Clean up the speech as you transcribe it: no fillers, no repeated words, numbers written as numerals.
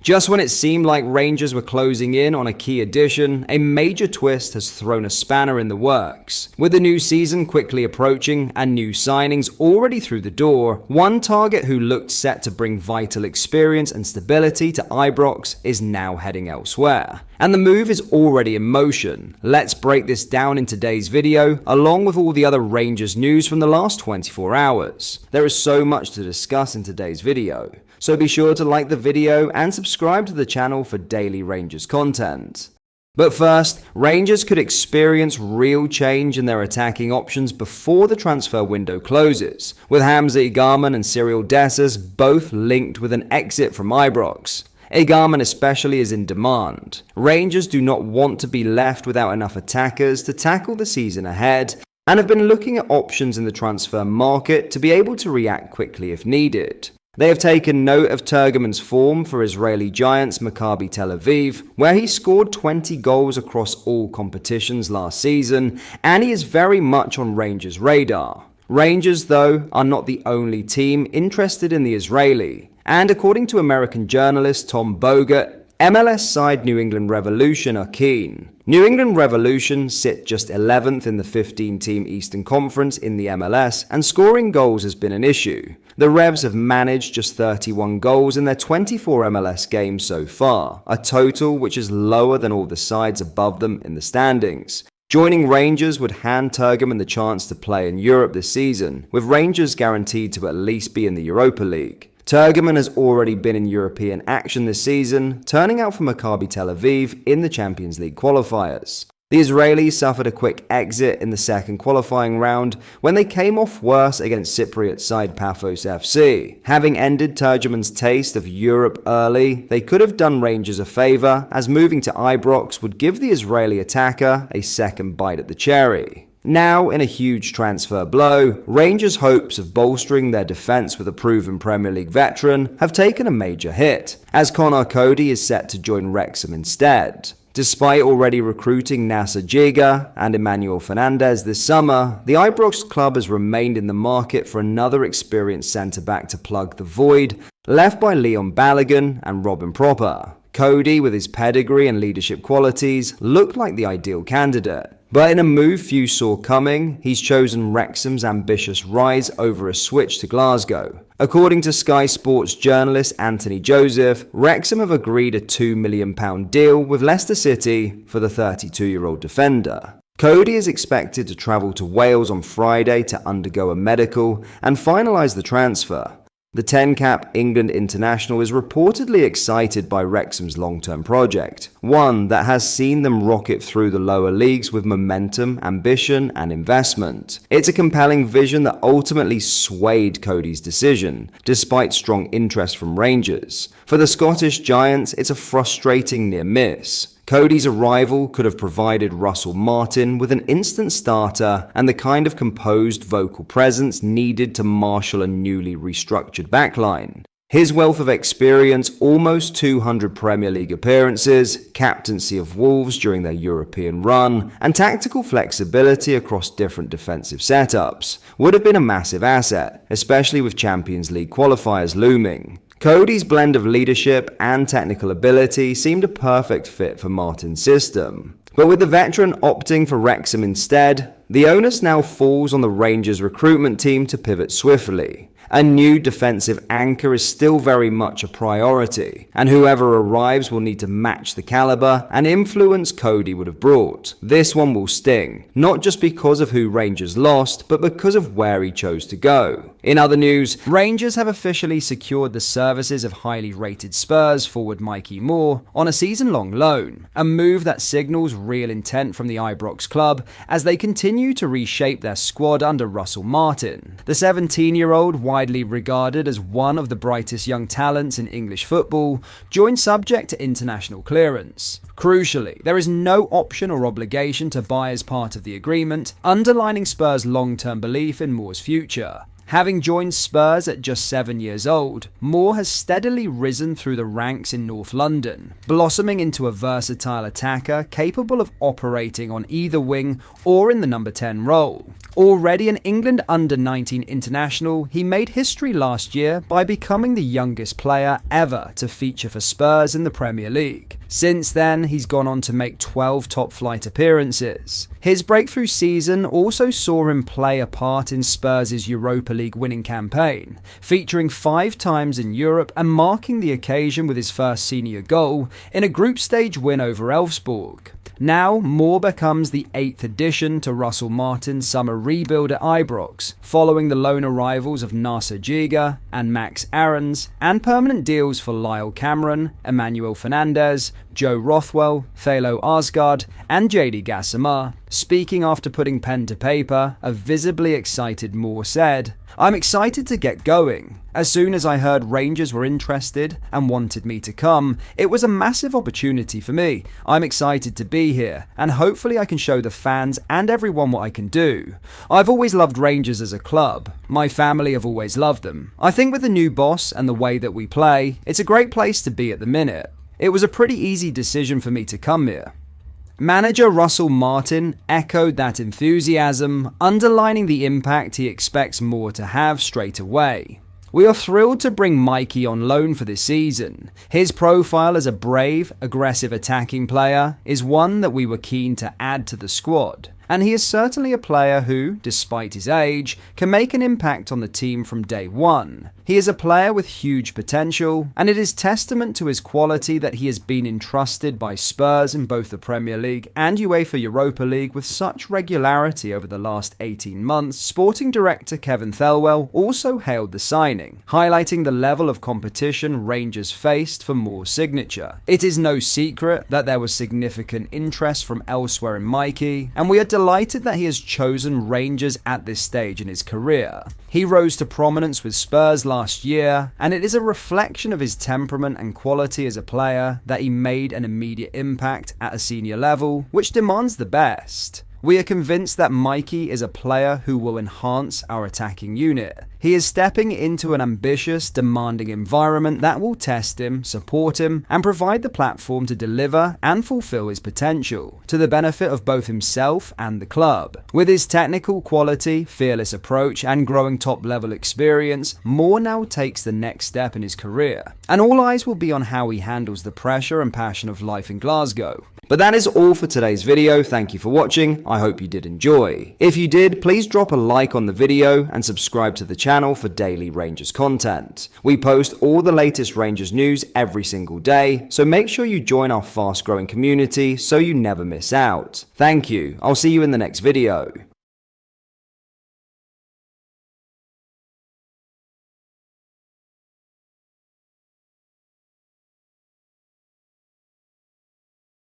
Just when it seemed like Rangers were closing in on a key addition, a major twist has thrown a spanner in the works. With the new season quickly approaching and new signings already through the door, one target who looked set to bring vital experience and stability to Ibrox is now heading elsewhere. And the move is already in motion. Let's break this down in today's video, along with all the other Rangers news from the last 24 hours. There is so much to discuss in today's video, so be sure to like the video and subscribe to the channel for daily Rangers content. But first, Rangers could experience real change in their attacking options before the transfer window closes, with Hamza Egarman and Cyril Dessers both linked with an exit from Ibrox. Egarman especially is in demand. Rangers do not want to be left without enough attackers to tackle the season ahead, and have been looking at options in the transfer market to be able to react quickly if needed. They have taken note of Turgeman's form for Israeli giants Maccabi Tel Aviv, where he scored 20 goals across all competitions last season, and he is very much on Rangers' radar. Rangers, though, are not the only team interested in the Israeli, and according to American journalist Tom Bogert, MLS side New England Revolution are keen. New England Revolution sit just 11th in the 15-team Eastern Conference in the MLS, and scoring goals has been an issue. The Revs have managed just 31 goals in their 24 MLS games so far, a total which is lower than all the sides above them in the standings. Joining Rangers would hand Turgeman the chance to play in Europe this season, with Rangers guaranteed to at least be in the Europa League. Turgeman has already been in European action this season, turning out for Maccabi Tel Aviv in the Champions League qualifiers. The Israelis suffered a quick exit in the second qualifying round when they came off worse against Cypriot side Paphos FC. Having ended Turgeman's taste of Europe early, they could have done Rangers a favour, as moving to Ibrox would give the Israeli attacker a second bite at the cherry. Now, in a huge transfer blow, Rangers' hopes of bolstering their defence with a proven Premier League veteran have taken a major hit, as Connor Cody is set to join Wrexham instead. Despite already recruiting Nasser Jiga and Emmanuel Fernandez this summer, the Ibrox club has remained in the market for another experienced centre-back to plug the void left by Leon Balogun and Robin Proper. Cody, with his pedigree and leadership qualities, looked like the ideal candidate. But in a move few saw coming, he's chosen Wrexham's ambitious rise over a switch to Glasgow. According to Sky Sports journalist Anthony Joseph, Wrexham have agreed a £2 million deal with Leicester City for the 32-year-old defender. Cody is expected to travel to Wales on Friday to undergo a medical and finalise the transfer. The 10-cap England international is reportedly excited by Wrexham's long-term project, one that has seen them rocket through the lower leagues with momentum, ambition, and investment. It's a compelling vision that ultimately swayed Cody's decision, despite strong interest from Rangers. For the Scottish Giants, it's a frustrating near miss. Cody's arrival could have provided Russell Martin with an instant starter and the kind of composed vocal presence needed to marshal a newly restructured backline. His wealth of experience, almost 200 Premier League appearances, captaincy of Wolves during their European run, and tactical flexibility across different defensive setups would have been a massive asset, especially with Champions League qualifiers looming. Cody's blend of leadership and technical ability seemed a perfect fit for Martin's system. But with the veteran opting for Wrexham instead, the onus now falls on the Rangers recruitment team to pivot swiftly. A new defensive anchor is still very much a priority, and whoever arrives will need to match the caliber and influence Cody would have brought. This one will sting, not just because of who Rangers lost, but because of where he chose to go. In other news, Rangers have officially secured the services of highly rated Spurs forward Mikey Moore on a season-long loan, a move that signals real intent from the Ibrox club as they continue to reshape their squad under Russell Martin. The 17-year-old, widely regarded as one of the brightest young talents in English football, joined subject to international clearance. Crucially, there is no option or obligation to buy as part of the agreement, underlining Spurs' long-term belief in Moore's future. Having joined Spurs at just 7 years old, Moore has steadily risen through the ranks in North London, blossoming into a versatile attacker capable of operating on either wing or in the number 10 role. Already an England under-19 international, he made history last year by becoming the youngest player ever to feature for Spurs in the Premier League. Since then, he's gone on to make 12 top-flight appearances. His breakthrough season also saw him play a part in Spurs' Europa League winning campaign, featuring 5 times in Europe and marking the occasion with his first senior goal in a group stage win over Elfsborg. Now, Moore becomes the 8th addition to Russell Martin's summer rebuild at Ibrox, following the loan arrivals of Nasser Giga and Max Aarons, and permanent deals for Lyle Cameron, Emmanuel Fernandez, Joe Rothwell, Thalo Asgard, and JD Gassama. Speaking after putting pen to paper, a visibly excited Moore said, "I'm excited to get going. As soon as I heard Rangers were interested and wanted me to come, it was a massive opportunity for me. I'm excited to be here, and hopefully I can show the fans and everyone what I can do. I've always loved Rangers as a club. My family have always loved them. I think with the new boss and the way that we play, it's a great place to be at the minute. It was a pretty easy decision for me to come here." Manager Russell Martin echoed that enthusiasm, underlining the impact he expects Moore to have straight away. "We are thrilled to bring Mikey on loan for this season. His profile as a brave, aggressive attacking player is one that we were keen to add to the squad. And he is certainly a player who, despite his age, can make an impact on the team from day one. He is a player with huge potential, and it is testament to his quality that he has been entrusted by Spurs in both the Premier League and UEFA Europa League with such regularity over the last 18 months." Sporting director Kevin Thelwell also hailed the signing, highlighting the level of competition Rangers faced for Moore's signature. "It is no secret that there was significant interest from elsewhere in Mikey, and we are delighted that he has chosen Rangers at this stage in his career. He rose to prominence with Spurs last year, and it is a reflection of his temperament and quality as a player that he made an immediate impact at a senior level, which demands the best. We are convinced that Mikey is a player who will enhance our attacking unit. He is stepping into an ambitious, demanding environment that will test him, support him, and provide the platform to deliver and fulfill his potential, to the benefit of both himself and the club. With his technical quality, fearless approach, and growing top-level experience, Moore now takes the next step in his career, and all eyes will be on how he handles the pressure and passion of life in Glasgow. But that is all for today's video. Thank you for watching. I hope you did enjoy. If you did, please drop a like on the video and subscribe to the channel for daily Rangers content. We post all the latest Rangers news every single day, so make sure you join our fast-growing community so you never miss out. Thank you. I'll see you in the next video.